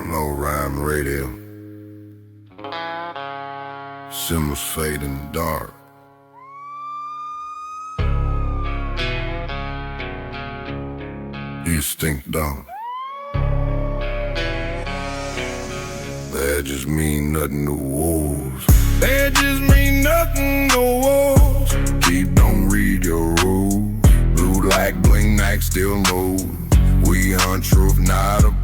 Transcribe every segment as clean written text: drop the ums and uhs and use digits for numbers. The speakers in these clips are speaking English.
Outlaw rhyme radio. Symbols fade in the dark. Instinct dog. Badges mean nothing to wolves. Badges mean nothing to wolves. Keep don't read your rules. Blue like bling like still move. We hunt truth, not approve.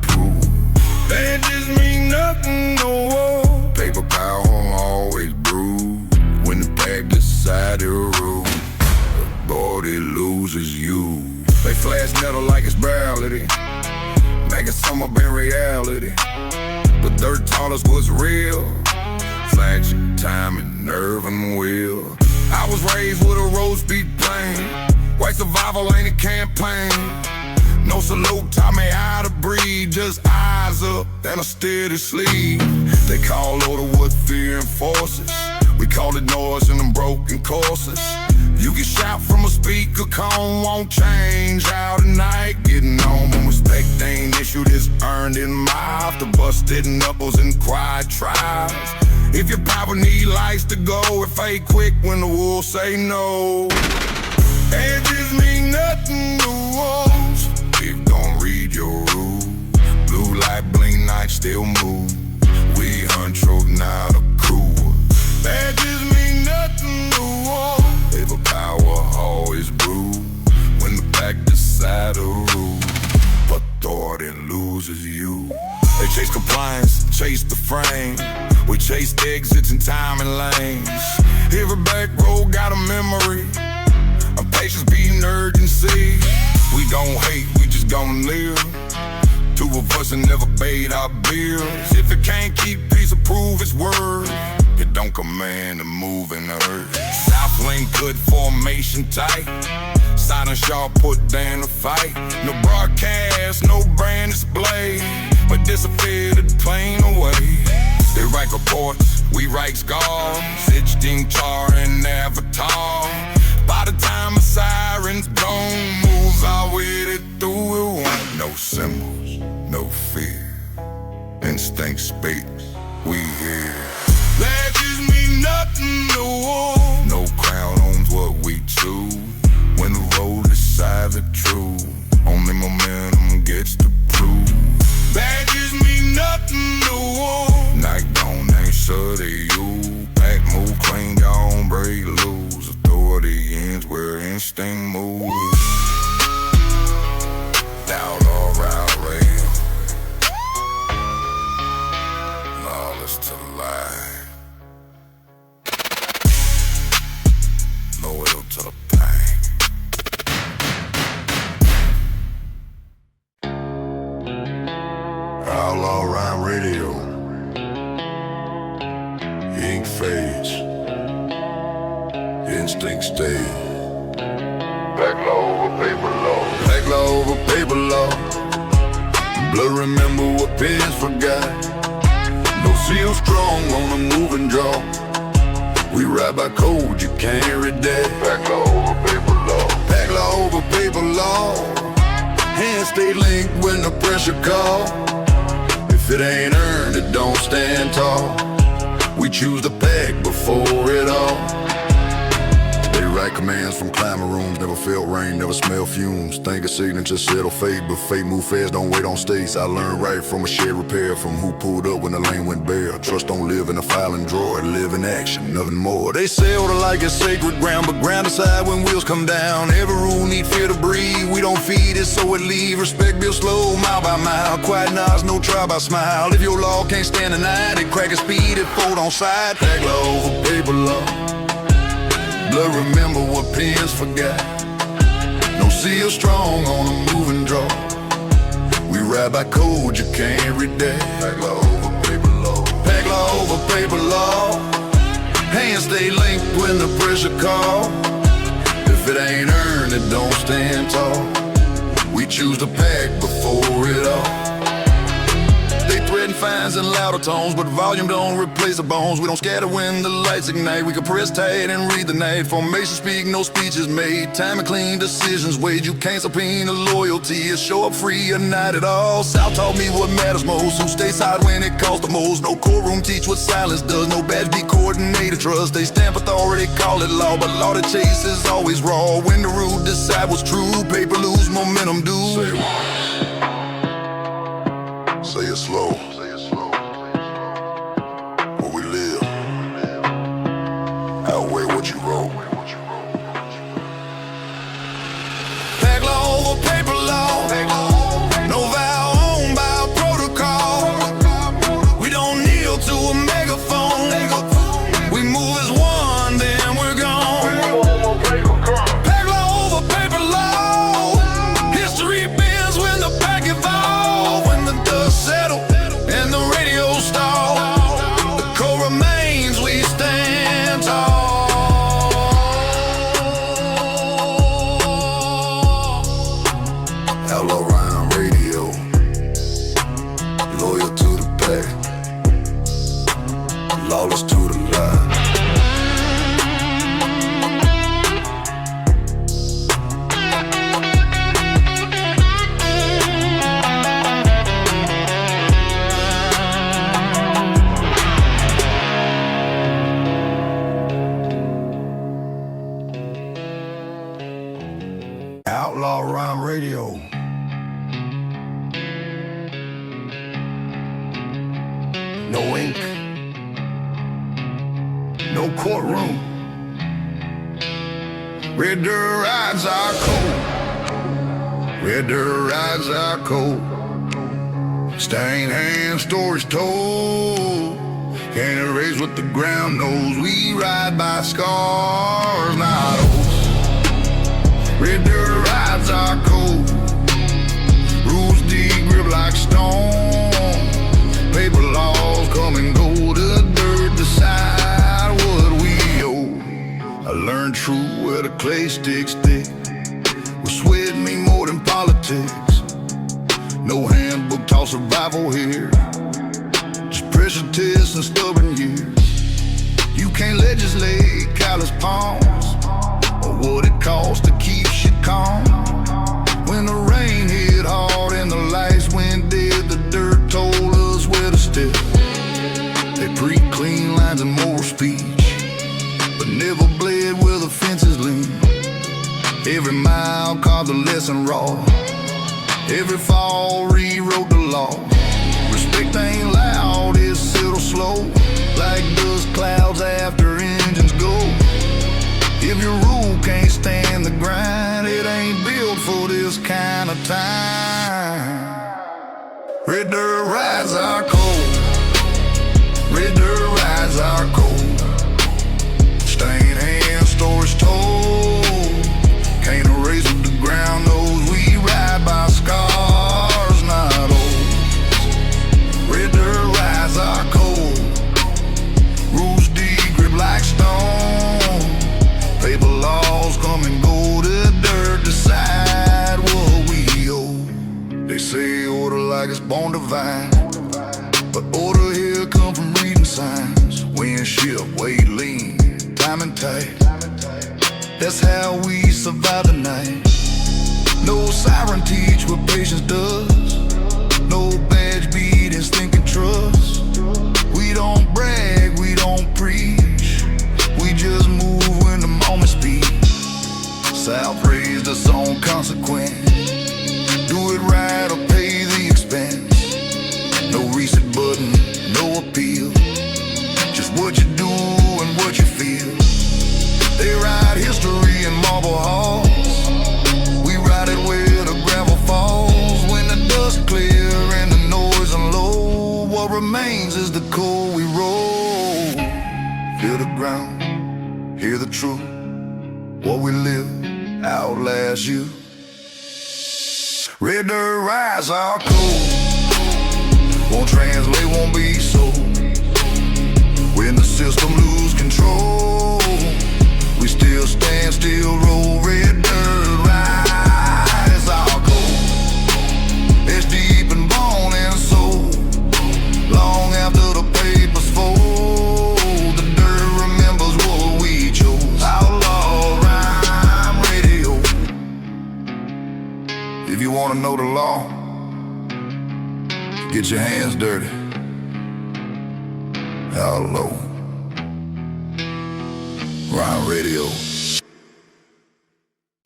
Badges mean nothing to wolves. Paper power always bruise. When the pack decide to rule, the body loses you. They flash metal like it's barely. Making some up in reality. The dirt taught us what's real. Flashing time and nerve and will. I was raised with a road speed plane. White survival ain't a campaign. No salute taught me how to breathe. Just eyes up and a steady sleep. They call order what fear enforces. We call it noise in them broken courses. You get shout from a speaker cone, won't change how tonight. Getting on when respect ain't issued, it's earned in mouth. The busted knuckles and quiet tries. If your power need lights to go, it fade quick when the wolves say no. Edges mean nothing to wolves. If don't read your rules. Blue light bling night still move. We hunt truth, not a crew. Badges mean nothing to wolves. Paper power always brew. When the back decide to rule, but authority loses you. They chase compliance, chase the frame. We chase exits and time and lanes. Every back road got a memory. Our patience beating urgency. We don't hate, we just gon' live. Two of us and never paid our bills. If it can't keep peace, approve its word. It don't command a move in the earth. South lane good, formation tight. Silent sharp put down the fight. No broadcast, no brand display. But disappeared plain away. They write reports, we write scars. Itched in tar and avatar. By the time the sirens gone, moves our with it through it. No symbols, no fear. Instinct speaks, we hear. Badges mean nothing to wolves. No crown owns what we choose. When the road decides the truth, only momentum gets to prove. Badges mean nothing to wolves. Night gone ain't sure to you. Pack move, clean, gone, break loose. Authority ends where instinct moves. Outlaw ride rail. Lawless to the line. Loyal to the pain. Outlaw rhyme radio. Ink fades. Instinct stays. Back low over paper law. Back low over paper law. Blood remember what pens forgot. No seal strong on a moving draw. We ride by code, you can't redact. Back low over paper law. Back low over paper law. Hands stay linked when the pressure call. If it ain't earned, it don't stand tall. We choose the pack before it all. They write commands from climber rooms. Never felt rain, never smell fumes. Think a signature settle fade, but fate move fast, don't wait on states. I learned right from a shared repair. From who pulled up when the lane went bare. Trust don't live in a filing drawer, live in action, nothing more. They sailed like it's sacred ground, but ground aside when wheels come down. Every rule need fear to breathe. We don't feed it, so it leave. Respect built slow, mile by mile. Quiet nods, no try by smile. If your law can't stand the night, it crack a speed, it fold on side. Pack law over paper law. Blood remember what pens forgot. No seal strong on a moving draw. We ride by code, you can't redact. Pack law over paper law. Pack law over paper law. Hands stay linked when the pressure call. If it ain't earned, it don't stand tall. We choose the pack before it all. They threaten fine lines and louder tones, but volume don't replace the bones. We don't scatter when the lights ignite. We can press tight and read the night. Formation speak, no speeches made. Time and clean decisions weighed. You can't subpoena loyalty. It's show up free or not at all. South taught me what matters most. Who stays side when it costs the most. No courtroom teach what silence does. No badge be coordinated trust. They stamp authority, call it law, but law to chase is always raw. When the rude decide what's true, paper lose momentum do. Say it. Say it slow. Where we live outweigh what you wrote. Pack law over paper law. No vow owned by a protocol. We don't kneel to a megaphone. We move as one, then we're gone. Pack law over paper law. History bends when the pack evolve. When the dust settle and the radio stall, the core remains, we stand tall. Outlaw rhyme radio, loyal to the pack, lawless to the lie. Outlaw rhyme radio. No ink, no courtroom. Red dirt rides our cold. Red dirt rides our cold. Stained hands, stories told. Can't erase what the ground knows. We ride by scars, not oaths. Red dirt rides our code. Rules deep, grip like stone. Paper laws come and go. The dirt decide what we owe. I learned true where the clay sticks thick. Will sweat me more than politics. No handbook taught survival here. Just pressure tests and stubborn years. You can't legislate callous palms, or what it costs to keep shit calm. When the rain hit hard and the lights went dead, the dirt told us where to step. They preach clean lines and moral speech, but never bled where the fences lean. Every mile carved a lesson raw. Every fall rewrote the law. Respect ain't loud, it's settled slow, like dust clouds after engines go. If your rule can't stand the grind, it ain't built for this kind of time. Red dirt rides our cold. Red dirt rides our cold. Stained hands, stories told. Can't erase what the ground knows. We ride by scars, not oaths. Red dirt rides our cold. Rules deep, grip like stone. Paper laws come and go. The dirt decide what we owe. They say order like it's born divine, but order here come from reading signs. Wind shift, weight lean, timing tight. That's how we survive the night. No siren teach what patience does. No badge beat instinct and trust. We don't brag, we don't preach. We just move when the moment speaks. South raised us on consequence. Do it right or pay the expense. No reset button, no appeal. Just what you do and what you feel. They ride history in marble halls. We ride it where the gravel falls. When the dust clear and the noise unload, what remains is the core we roll. Feel the ground, hear the truth. What we live outlasts you. Red dirt rides our code. Won't translate, won't be sold. When the system lose control, we still stand, still roll. Red dirt rides our code. It's deep and bone and soul. Long If you wanna know the law, get your hands dirty. Outlaw. Rhyme Radio.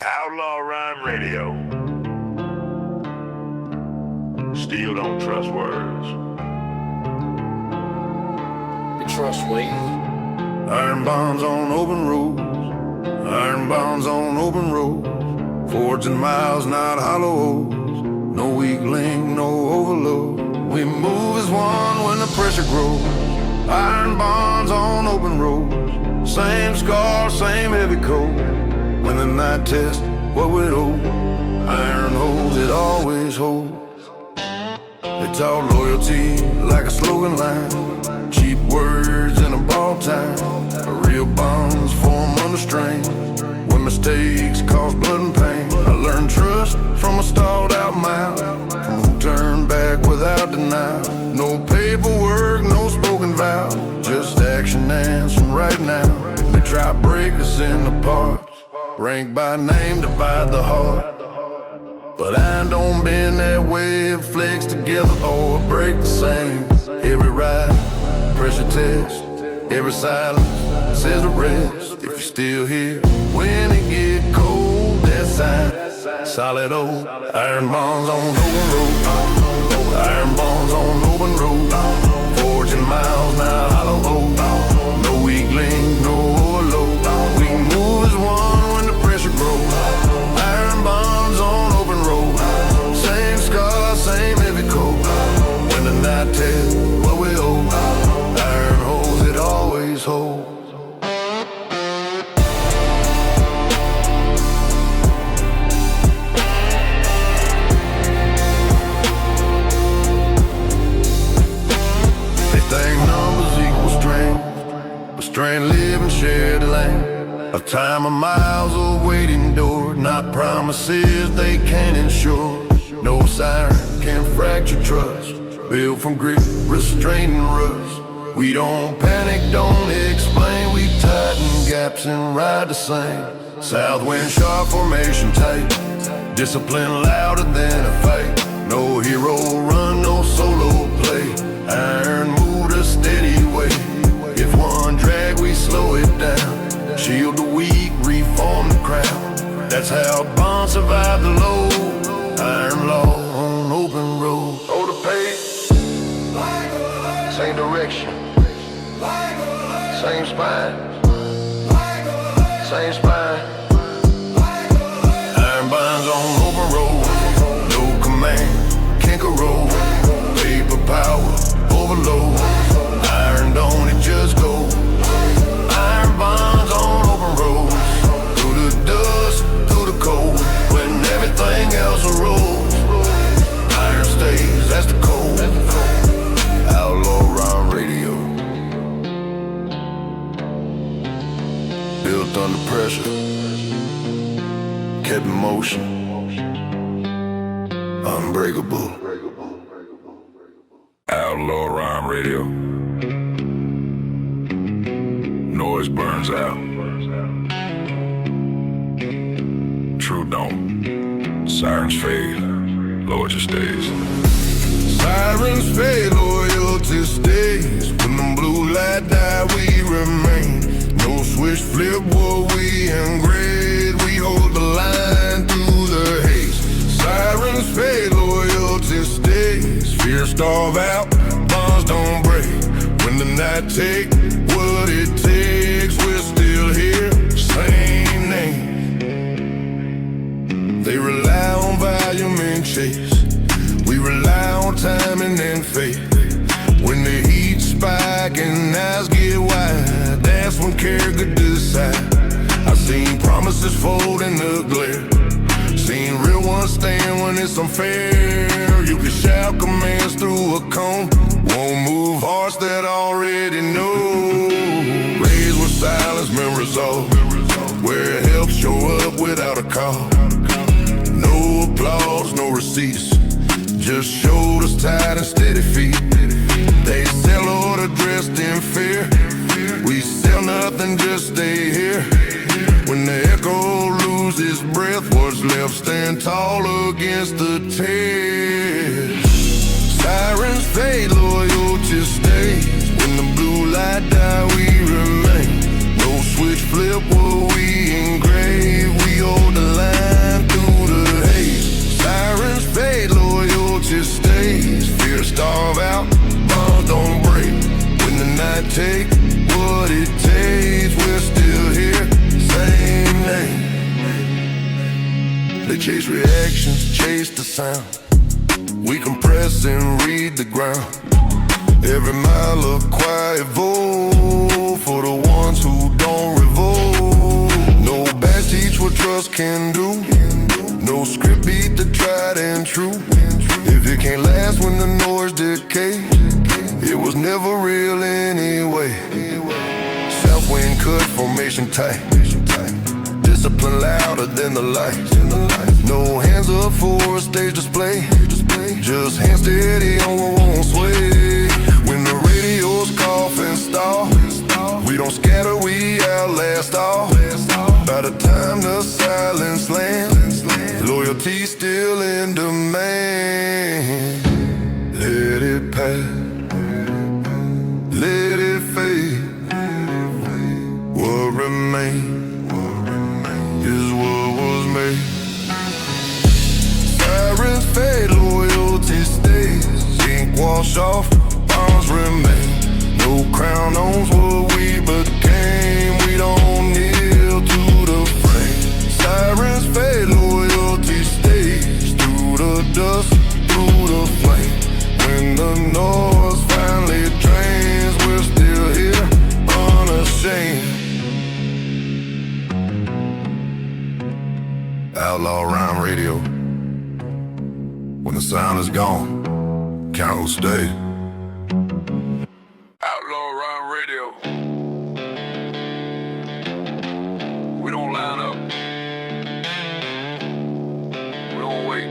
Outlaw Rhyme Radio. Still don't trust words. You trust waiting. Iron bonds on open roads. Iron bonds on open roads. Forging miles, not hollows. No weak link, no overload. We move as one when the pressure grows. Iron bonds on open roads. Same scar, same heavy coat. When the night tests what we owe. Iron holds, it always holds. They talk loyalty like a slogan line. Cheap words in a ball time. Real bonds form under strain. When mistakes cause blood and pain. I learned trust from a stalled out mouth. From who turned back without denial. No paperwork, no spoken vow. Just action and some right now. They try to break us into parts. Rank by name, divide the heart. But I don't been that way. It flex together or break the same. Every ride, pressure test. Every silence says the rest. If you're still here when it get cold, that sign. Solid old iron bonds on open road. Iron bonds on open road. Forging miles, now hollow. No weak link, no overload. We move as one when the pressure grows. Iron bonds on open road. Same scar, same heavy coat. When the night tells what we owe. Iron holds, it always holds. Strength live and share the lane. A time of miles of waiting endured. Not promises they can't ensure. No siren can fracture trust. Built from grit, restraint and rust. We don't panic, don't explain. We tighten gaps and ride the same. South wind sharp, formation tight. Discipline louder than a fight. No hero run, no solo play. Iron moved a steady way. If one drag, we slow it down. Shield the weak, reform the crown. That's how bonds survive the load. Iron law on open road. Oh, the pace, same direction, same spine, same spine. Iron bonds on open road. No command, can't corrode. Paper power, overload. Iron don't it just go. Iron bonds on open roads. Through the dust, through the cold. When everything else rolls. Iron stays, that's the code. Outlaw Rhyme Radio. Built under pressure. Kept in motion. Unbreakable. Outlaw Rhyme Radio. Noise burns out. True don't. Sirens fade. Loyalty stays. Sirens fade. Loyalty stays. When the blue light die, we remain. No switch flip, what we engrave. We hold the line through the haze. Sirens fade. Loyalty stays. Fear starve out. Bonds don't break. When the night take what it takes, we're still here, same name. They rely on volume and chase. We rely on timing and faith. When the heat spike and eyes get wide, that's when care could decide. I've seen promises fold in the glare. Seen real ones stand when it's unfair. You can shout commands through a cone. Won't move hearts that already know. Raised with silence, men resolve. Where help show up without a call. No applause, no receipts. Just shoulders tight and steady feet. They sell order dressed in fear. We sell nothing, just stay here. When the echo loses breath, what's left stand tall against the test. Sirens fade, loyalty stays. When the blue light die, we remain. No switch flip, what we engrave. We hold the line through the haze. Sirens fade, loyalty stays. Fear starve out, bonds don't break. When the night take what it takes, we're still here, same name. They chase reactions, chase the sound. We compress and read the ground. Every mile a quiet vote for the ones who don't revolt. No badge teach what trust can do. No script beat the tried and true. If it can't last when the noise decay, it was never real anyway. South wind cut, formation tight. Discipline louder than the lights. No hands up for a stage display. Just hands steady on what won't sway. When the radios cough and stall, we don't scatter, we outlast all. By the time the silence lands, loyalty still in demand. Let it pass, let it fade. What remains is what was made. Sirens fade, loyalty stays. Ink wash off, bonds remain. No crown owns what we became. We don't kneel to the frame. Sirens fade, loyalty stays. Through the dust, through the flame. When the noise finally drains, we're still here, unashamed. Outlaw Rhyme Radio. When the sound is gone, count who'll stay. Outlaw Rhyme Radio. We don't line up. We don't wait.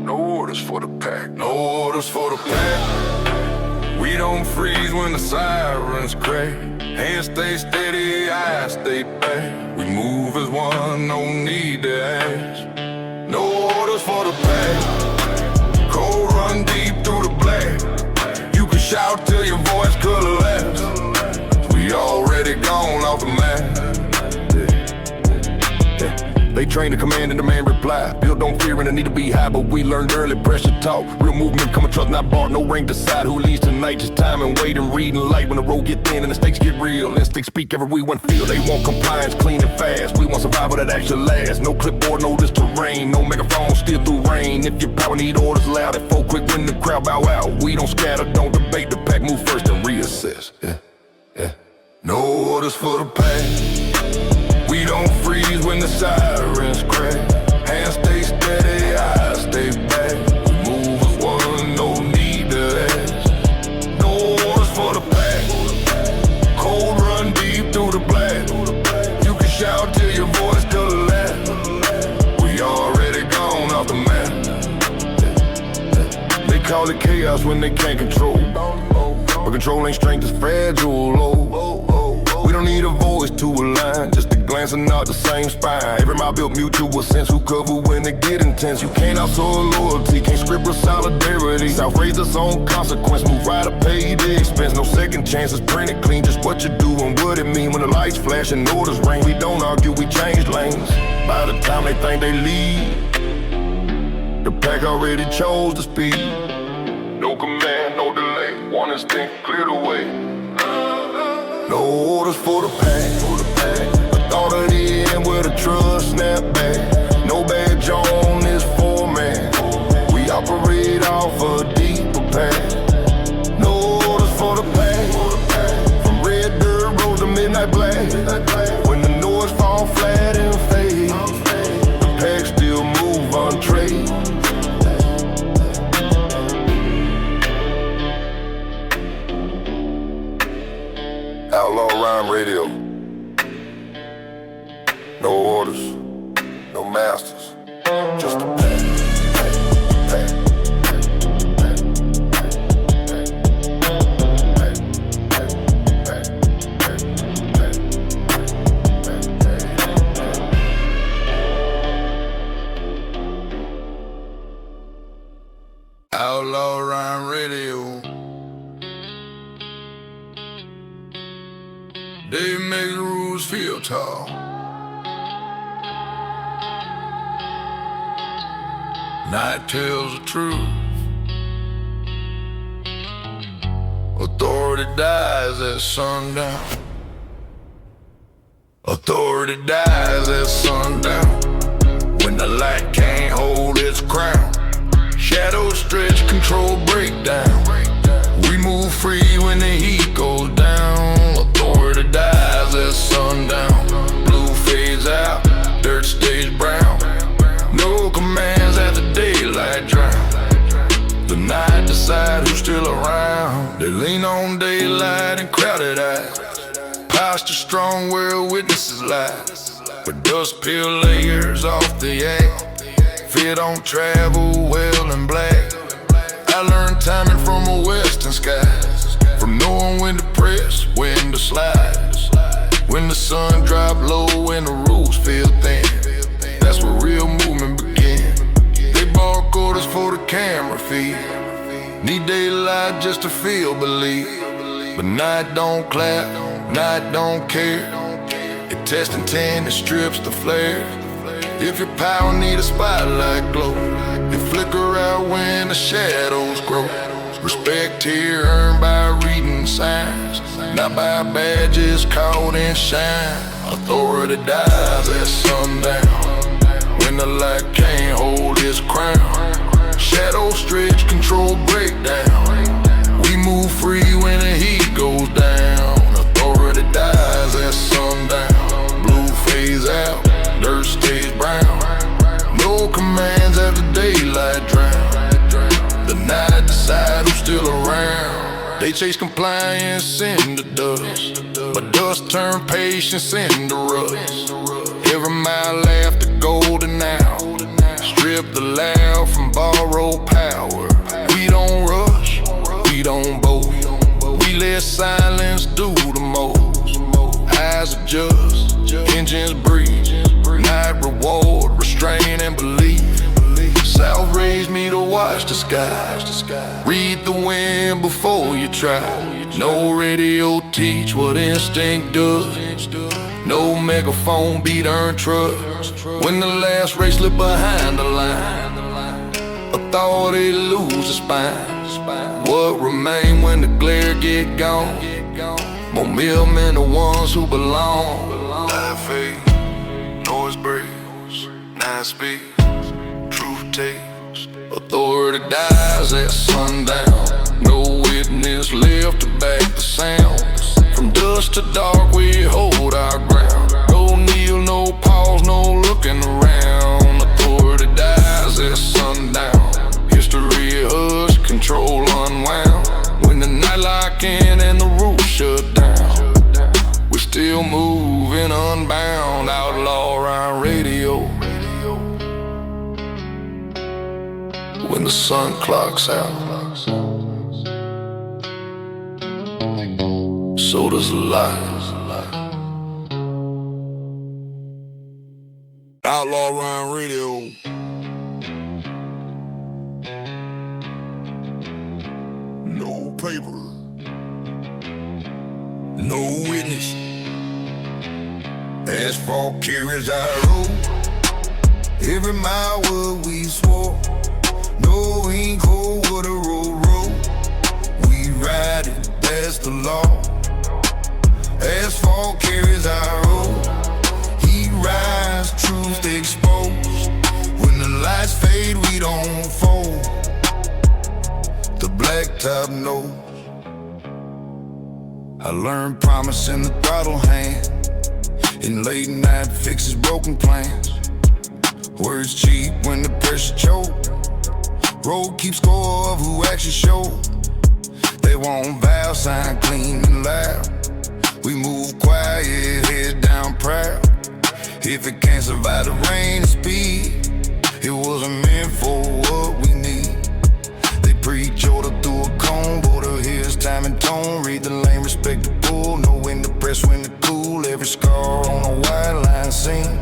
No orders for the pack. No orders for the pack. We don't freeze when the sirens crack. Hands stay steady, eyes stay back. We move as one, no need to ask. No orders for the pack. Cold run deep through the black. You can shout till your voice collapse. We already gone off the map. They train to command and demand reply. Build on fear and the need to be high, but we learned early pressure talk. Real movement, come a trust, not bought. No ring decide who leads tonight. Just time and wait and read and light. When the road get thin and the stakes get real, instincts speak everyone feel. They want compliance, clean and fast. We want survival that actually lasts. No clipboard, no this terrain. No megaphone, steer through rain. If your power need orders loud, if folk quick when the crowd bow out. We don't scatter, don't debate. The pack move first and reassess. Yeah. No orders for the pack. We don't freeze when the sirens crack. Hands stay steady, eyes stay back. We move as one, no need to ask. No orders for the pack. Cold run deep through the black. You can shout till your voice collapse. We already gone off the map. They call it chaos when they can't control. But controlling strength is fragile. We don't need a voice to align, just a glance and not the same spine. Every mile built mutual sense, who cover when it get intense. You can't outsource loyalty, can't script with solidarity. South raise its own consequence, move right to pay the expense. No second chances, printed clean, just what you do and what it mean. When the lights flash and orders ring, we don't argue, we change lanes. By the time they think they leave, the pack already chose the speed. No command, no delay, one instinct, clear the way. No orders for the pack. The thought of the end where the trust snap back. No badge on this format. We operate off a deeper path. No orders for the pack. From red dirt road to midnight black. When the noise fall flat and fade, the pack still move untrade. Outlaw Rhyme Radio. No orders, no masters, just a pack. Outlaw Rhyme Radio. They make the rules feel tall. Night tells the truth. Authority dies at sundown. Authority dies at sundown. When the light can't hold its crown. Shadows stretch, control breakdown. We move free when the heat goes down. Authority dies at sundown. Blue fades out, dirt stays brown. No commands at the daylight drown. The night decide who's still around. They lean on daylight and crowded eyes. Posture strong where witnesses lie. But dust peel layers off the act. Fear don't travel well in black. I learned timing from a western sky. From knowing when to press, when to slide. When the sun drop low and the rules feel thin. That's where real movement begin. They bark orders for the camera feed. Need daylight just to feel believe. But night don't clap, night don't care. It tests intent, it strips the flare. If your power need a spotlight glow, it flicker out when the shadows grow. Respect here earned by reading signs, not by badges caught in shine. Authority dies at sundown. When the light can't hold its crown. Shadows stretch, control breakdown. We move free when the heat goes down. Authority dies at sundown. Blue fades out, dirt stays brown. No commands after daylight drown. The night decide who's still around. They chase compliance into dust, but dust turn patience into rust. Every mile after golden hour, strip the loud from borrowed power. We don't rush, we don't boast. We let silence do the most. Eyes adjust, engines breathe. Night reward, restraint and belief. South raised me to watch the sky. Read the wind before you try. No radio teach what instinct does. No megaphone beat earned trust. When the last race slipped behind the line, authority lose a spine. What remain when the glare get gone? More men the ones who belong. Life fades, noise breaks, night speaks, truth takes. Authority dies at sundown. No witness left to back the sound. From dusk to dark we hold our ground. No kneel, no pause, no looking around. Authority dies at sundown. History hush, control unwound. When the night lock in and the roof shut down, we're still moving unbound. Outlaw Rhyme Radio. When the sun clocks out, so does the light. Outlaw Rhyme Radio. No paper, no witness. Asphalt carries our road. Every mile what we swore. No ink hold what a road. We ride it, that's the law. Asphalt carries our road. He rides, truth exposed. When the lights fade, we don't fold. The blacktop knows. I learned promise in the throttle hand. In late night fixes broken plans. Words cheap when the pressure choke. Road keeps score of who actually showed. They want vow sign clean and loud. We move quiet, head down proud. If it can't survive the rain and speed, it wasn't meant for what we need. They preach order through a cone, border here's time and tone. Read the lane, respect the bull, know when to press, when to cool. Every scar on a white line scene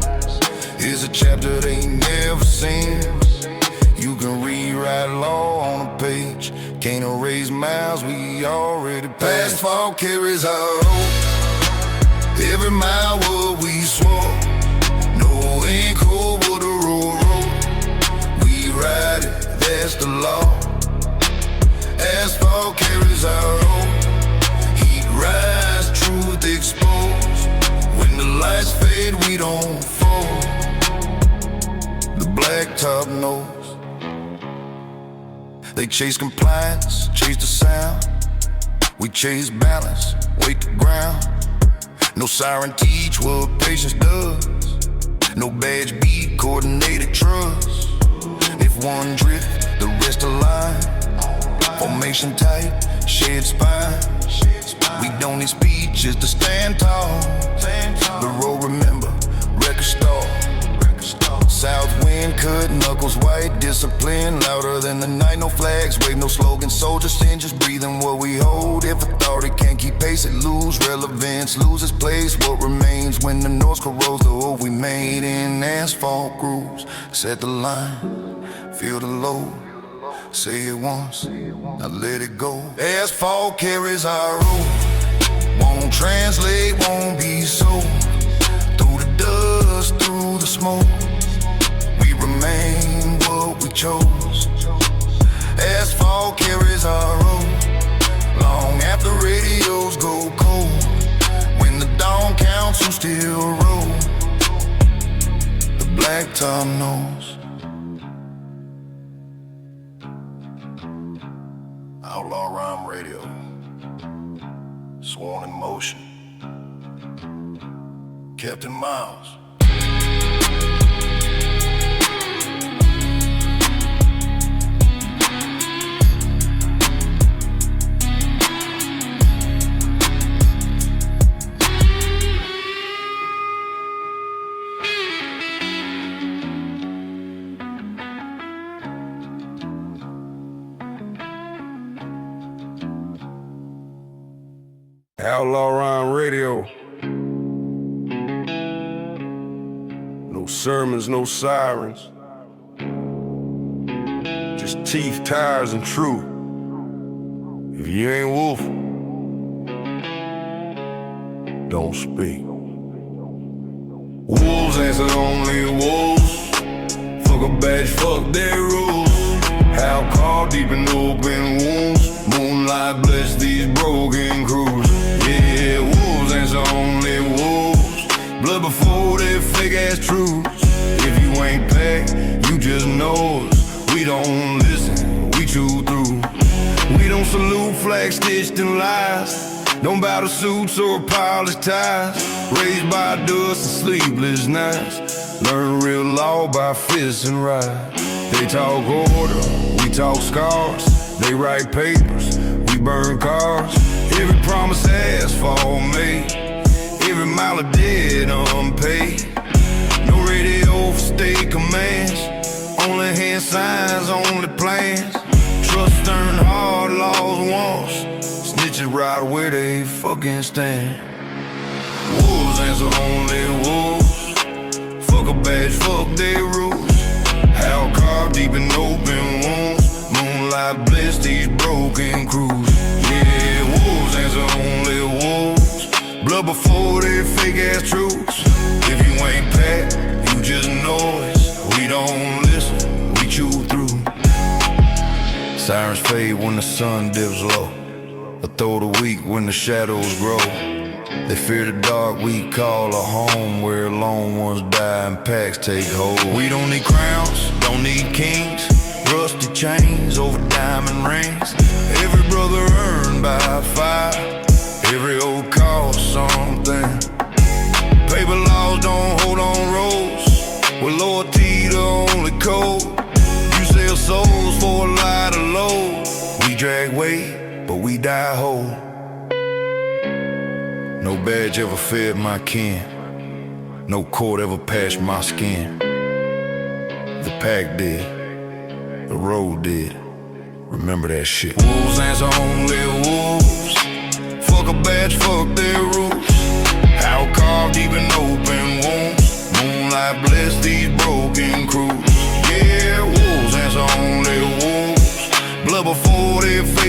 is a chapter they never seen. You can rewrite law on a page. Can't erase miles we already passed. Asphalt carries our road. Every mile what we swore. No ain't cold but the road. We ride it, that's the law. Asphalt carries our road. Heat rise, truth exposed. When the lights fade, we don't fold. The blacktop knows. They chase compliance, chase the sound. We chase balance, wake the ground. No siren teach what patience does. No badge beat, coordinated trust. If one drift, the rest align. Formation tight, shared spine. We don't need speed just to stand tall. The road remember, record stall. South wind cut, knuckles white, discipline louder than the night. No flags, wave, no slogan, soldiers sin, just breathing what we hold. If authority can't keep pace, it lose relevance, loses place. What remains when the north corrodes the hope we made in asphalt grooves? Set the line, feel the load. Say it once, now let it go. Asphalt carries our road. Won't translate, won't be sold. Through the dust, through the smoke, we remain what we chose. Asphalt carries our road. Long after radios go cold. When the dawn counts, who still roll. The blacktop knows. Outlaw Rhyme Radio, sworn in motion. Captain Miles. Outlaw Rhyme Radio. No sermons, no sirens. Just teeth, tires, and truth. If you ain't wolf, don't speak. Wolves answer only wolves. Fuck a badge, fuck their rules. How called deep in open wounds. Moonlight bless these broken crews. Yeah, wolves answer only wolves. Blood before their fake ass truths. If you ain't packed, you just know us. We don't listen, we chew through. We don't salute flags stitched in lies. Don't bow to suits or polished ties. Raised by dust and sleepless nights. Learn real law by fists and ride. They talk order, we talk scars. They write papers, we burn cars. Every promise asphalt made. Every mile of dead unpaid. No radio for state commands. Only hand signs, only plans. Trust turned hard, laws once. Snitches right where they fucking stand. Wolves answer only wolves. Fuck a badge, fuck their rules. How carved deep in open wounds. Moonlight bless these broken crews. Yeah, wolves answer only wolves. Blood before their fake ass truths. If you ain't packed, you just noise. We don't listen, we chew through. Sirens fade when the sun dips low. A throw the weak when the shadows grow. They fear the dark, we call a home where lone ones die and packs take hold. We don't need crowns, don't need kings. Rusty chains over diamond rings. Every brother earned by fire. Every old cost something. Paper laws don't hold on rolls. With loyalty the only code. You sell souls for a lighter load. We drag weight, but we die whole. No badge ever fed my kin. No cord ever patched my skin. The pack did. The road did. Remember that shit. Wolves answer only wolves. Fuck a badge, fuck their rules. How carved deep in open wounds. Moonlight bless these broken crews. Yeah, wolves answer only wolves. Blood before their face.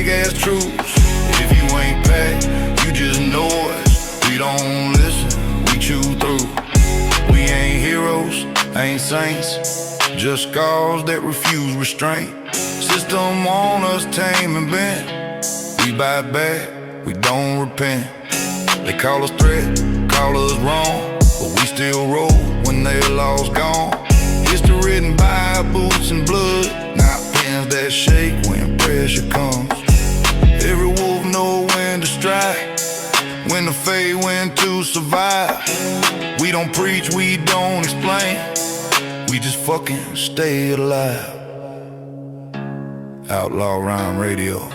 saints, just scars that refuse restraint. System on us tame and bent. We bite back, we don't repent. They call us threat, call us wrong, but we still roll when their law's gone. History written by boots and blood, not pens that shake when pressure comes. Every wolf know when to strike, when to fade, when to survive. We don't preach, we don't explain, we just fucking stay alive. Outlaw Rhyme Radio.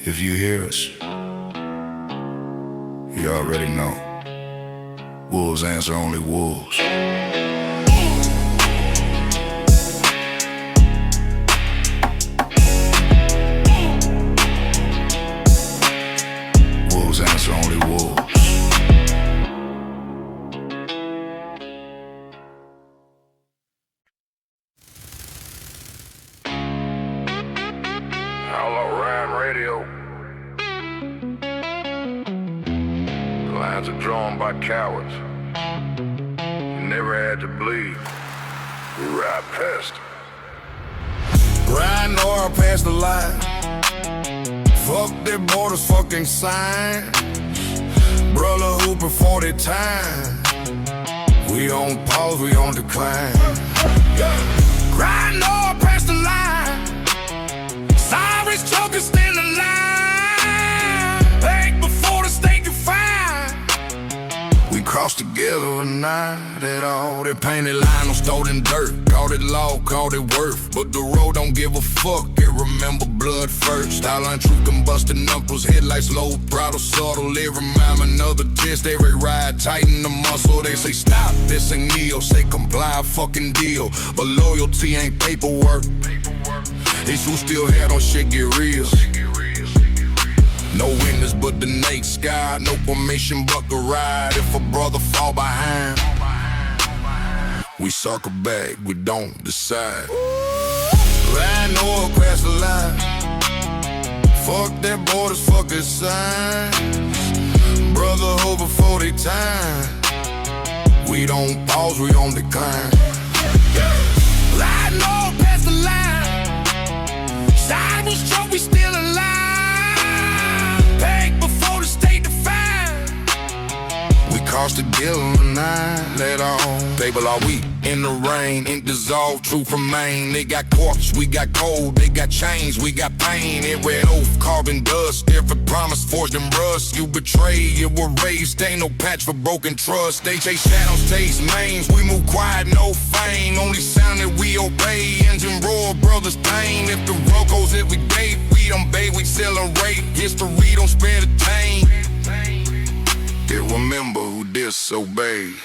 If you hear us, you already know. Wolves answer only wolves. Wolves answer only wolves. Outlaw Rhyme Radio. The lines are drawn by cowards. You never had to bleed. We ride past. Riding oil past the line. Fuck their borders, fucking sign. Brother who before their time. We on pause, we on decline. Riding oil past the line. Sirens choking, still alive. Beg before the state defined. We crossed together a night at all. That painted line on stolen dirt. Called it law, called it worth. But the road don't give a fuck, it remember blood first. Styline truth combusting knuckles, headlights low, throttle subtle. It remind me another test, every ride tighten the muscle. They say stop, this ain't Neo. Say comply, fucking deal. But loyalty ain't paperwork. It's who still had on shit get real. No witness but the night sky. No permission but the ride. If a brother fall behind, we circle back, we don't decide. Riding oil past the line. Fuck that borders, fuck that sign. Brotherhood before they time. We don't pause, we don't decline. Riding oil past the line. Sirens choke, we still alive. Beg before the state defined. We crossed together and I let on. People are we in the rain, ink dissolve, truth remain. They got corpse, we got cold. They got chains, we got pain. It red oath, carbon dust. Every promise forged in rust. You betray, you were raised. Ain't no patch for broken trust. They chase shadows, chase mains. We move quiet, no fame. Only sound that we obey. Engine roar, brothers pain. If the road goes that we gave, we don't bathe, we celebrate. History don't spare the pain. They remember who disobeyed.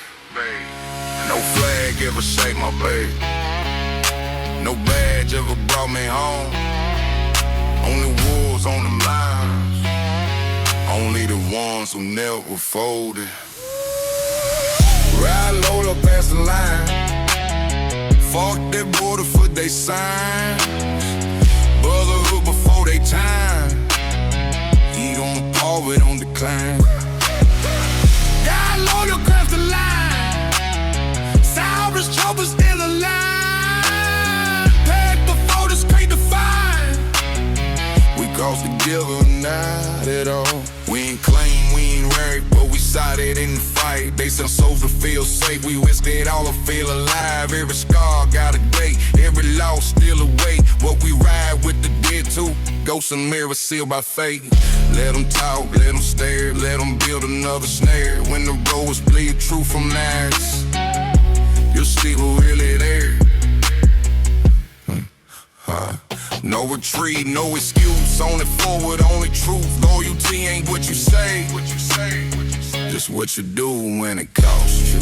No flag ever shake my babe. No badge ever brought me home. Only wolves on them lines. Only the ones who never folded. Ride low up past the line. Fuck that border foot they sign. Brotherhood before they time. He on pause, we don't decline. Ride low across the line. Sirens choke, still alive. Packed before the street defined. We crossed together, not at all. We ain't claim, we ain't worried, but we sided in the fight. They sell souls to feel safe, we risked it all to feel alive. Every scar got a date, every loss still await. What we ride with the dead too, ghosts and mirrors sealed by fate. Let them talk, let them stare, let them build another snare. When the roads bleed truth from lies, you'll see who really there. No retreat, no excuse, only forward, only truth. Loyalty ain't what you say, just what you do when it costs you.